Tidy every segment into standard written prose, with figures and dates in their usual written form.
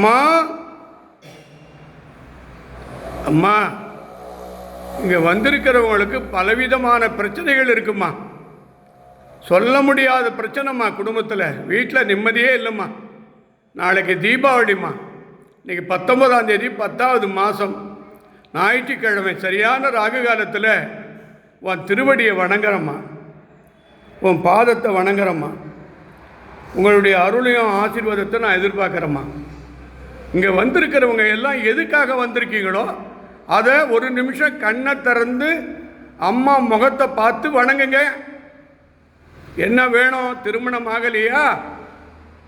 அம்மா அம்மா, இங்கே வந்திருக்கிறவங்களுக்கு பலவிதமான பிரச்சனைகள் இருக்குமா. சொல்ல முடியாத பிரச்சனைம்மா. குடும்பத்தில் வீட்டில் நிம்மதியே இல்லைம்மா. நாளைக்கு தீபாவளிம்மா. இன்றைக்கி 19ஆம் தேதி 10வது மாதம் ஞாயிற்றுக்கிழமை சரியான ராகு காலத்தில் உன் திருவடியை வணங்குறம்மா, உன் பாதத்தை வணங்குறம்மா. உங்களுடைய அருளையும் ஆசீர்வாதத்தை நான் எதிர்பார்க்குறேம்மா. இங்கே வந்திருக்கிறவங்க எல்லாம் எதுக்காக வந்திருக்கீங்களோ அதை ஒரு நிமிஷம் கண்ணை திறந்து அம்மா முகத்தை பார்த்து வணங்குங்க. என்ன வேணும்? திருமணம் ஆகலையா?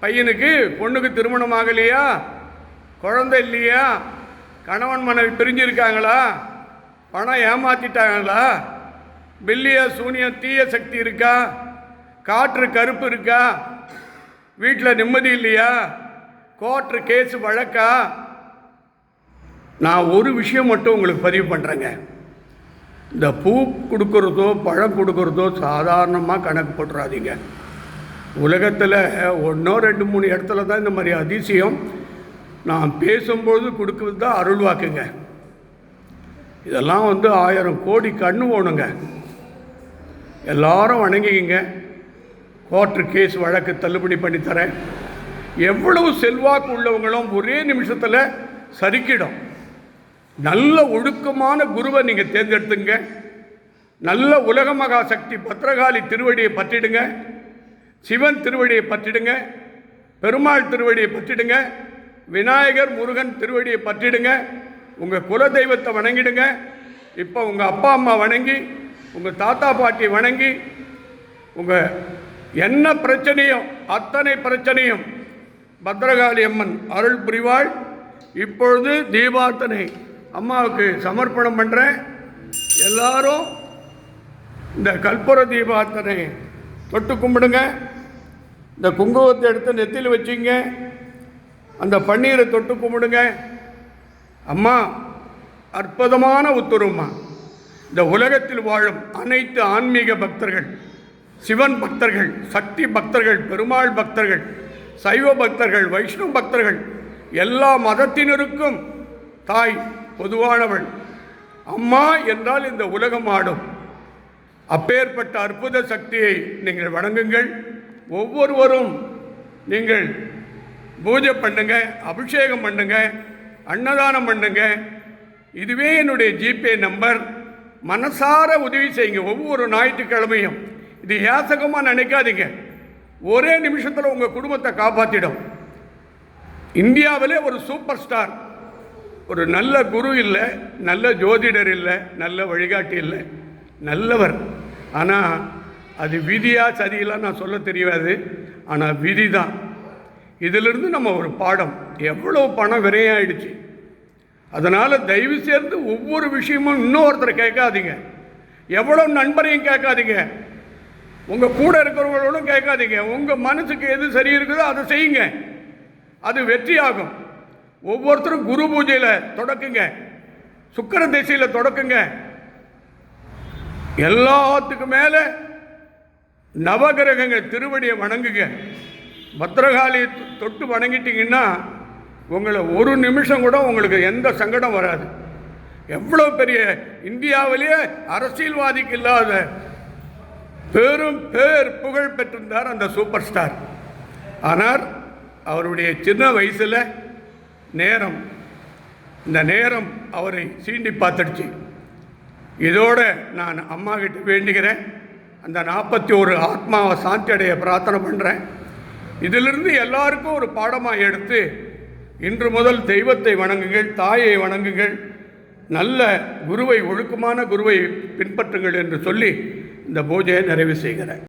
பையனுக்கு பொண்ணுக்கு திருமணம் ஆகலையா? குழந்தை இல்லையா? கணவன் மனைவி பிரிஞ்சிருக்காங்களா? பணம் ஏமாற்றிட்டாங்களா? பில்லிய சூனிய தீய சக்தி இருக்கா? காற்று கருப்பு இருக்கா? வீட்டில் நிம்மதி இல்லையா? கோர்ட்டு கேஸு வழக்கா? நான் ஒரு விஷயம் மட்டும் உங்களுக்கு பதிவு பண்ணுறேங்க. இந்த பூ கொடுக்குறதோ பழம் கொடுக்குறதோ சாதாரணமாக கணக்கு போட்டுறாதீங்க. உலகத்தில் 1 2 3 இடத்துல தான் இந்த மாதிரி அதிசயம் நான் பேசும்போது கொடுக்குறது தான் அருள்வாக்குங்க. இதெல்லாம் 1000 கோடி கண்ணு போகணுங்க. எல்லாரும் வணங்கிக்கிங்க. கோர்ட்டு கேஸ் வழக்கு தள்ளுபடி பண்ணித்தரேன். எவ்வளவு செல்வாக்கு உள்ளவங்களும் ஒரே நிமிஷத்தில் சரிக்கிடும். நல்ல ஒழுக்கமான குருவை நீங்கள் தேர்ந்தெடுத்துங்க. நல்ல உலக மகா சக்தி பத்ரகாளி திருவடியை பற்றிடுங்க. சிவன் திருவடியை பற்றிடுங்க. பெருமாள் திருவடியை பற்றிடுங்க. விநாயகர் முருகன் திருவடியை பற்றிடுங்க. உங்கள் குல தெய்வத்தை வணங்கிடுங்க. இப்போ உங்கள் அப்பா அம்மா வணங்கி, உங்கள் தாத்தா பாட்டி வணங்கி, உங்கள் என்ன பிரச்சனையும் அத்தனை பிரச்சனையும் பத்ரகாளி அம்மன் அருள் புரிவாள். இப்பொழுது தீபார்த்தனை அம்மாவுக்கு சமர்ப்பணம் பண்ணுறேன். எல்லாரும் இந்த கற்பூர தீபார்த்தனை தொட்டு கும்பிடுங்க. இந்த குங்குமத்தை எடுத்து நெத்தியில் வச்சுங்க. அந்த பன்னீரை தொட்டு கும்பிடுங்க. அம்மா அற்புதமான உத்தரவும்மா. இந்த உலகத்தில் வாழும் அனைத்து ஆன்மீக பக்தர்கள், சிவன் பக்தர்கள், சக்தி பக்தர்கள், பெருமாள் பக்தர்கள், சைவ பக்தர்கள், வைஷ்ணவ பக்தர்கள், எல்லா மதத்தினருக்கும் தாய் பொதுவானவள். அம்மா என்றால் இந்த உலகம் ஆடும். அப்பேற்பட்ட அற்புத சக்தியை நீங்கள் வணங்குங்கள். ஒவ்வொருவரும் நீங்கள் பூஜை பண்ணுங்க, அபிஷேகம் பண்ணுங்க, அன்னதானம் பண்ணுங்க. இதுவே என்னுடைய ஜிபே நம்பர். மனசார உதவி செய்யுங்க. ஒவ்வொரு ஞாயிற்றுக்கிழமையும். இது யாசகமாக நினைக்காதீங்க. ஒரே நிமிஷத்தில் உங்கள் குடும்பத்தை காப்பாற்றிடும். இந்தியாவிலே ஒரு சூப்பர் ஸ்டார், ஒரு நல்ல குரு இல்லை, நல்ல ஜோதிடர் இல்லை, நல்ல வழிகாட்டி இல்லை, நல்லவர். ஆனால் அது விதியா சரியில்லாம் நான் சொல்ல தெரியாது. ஆனால் விதி தான். இதிலிருந்து நம்ம ஒரு பாடம். எவ்வளோ பணம் விரையாயிடுச்சு. அதனால் தயவு சேர்ந்து ஒவ்வொரு விஷயமும் இன்னொருத்தரை கேட்காதீங்க. எவ்வளோ நண்பரையும் கேட்காதீங்க. உங்கள் கூட இருக்கிறவங்களோடும் கேட்காதீங்க. உங்கள் மனசுக்கு எது சரி இருக்குதோ அதை செய்யுங்க. அது வெற்றியாகும். ஒவ்வொருத்தரும் குரு பூஜையில் தொடக்குங்க, சுக்கிர திசையில் தொடக்குங்க. எல்லாத்துக்கும் மேலே நவகிரகங்கள் திருவடியை வணங்குங்க. பத்ரகாளியை தொட்டு வணங்கிட்டீங்கன்னா உங்களை ஒரு நிமிஷம் கூட உங்களுக்கு எந்த சங்கடம் வராது. எவ்வளோ பெரிய இந்தியாவிலேயே அரசியல்வாதிக்கு இல்லாத பெரும் புகழ் பெற்றிருந்தார் அந்த சூப்பர் ஸ்டார். ஆனால் அவருடைய சின்ன வயசில் இந்த நேரம் அவரை சீண்டி பார்த்துடுச்சு. இதோட நான் அம்மா கிட்ட வேண்டுகிறேன். அந்த 41 ஆத்மாவை சாந்தி அடைய பிரார்த்தனை பண்ணுறேன். இதிலிருந்து எல்லாருக்கும் ஒரு பாடமாக எடுத்து இன்று முதல் தெய்வத்தை வணங்குங்கள், தாயை வணங்குங்கள், நல்ல குருவை, ஒழுக்கமான குருவை பின்பற்றுங்கள் என்று சொல்லி இந்த பூஜையை நிறைவு செய்கிறேன்.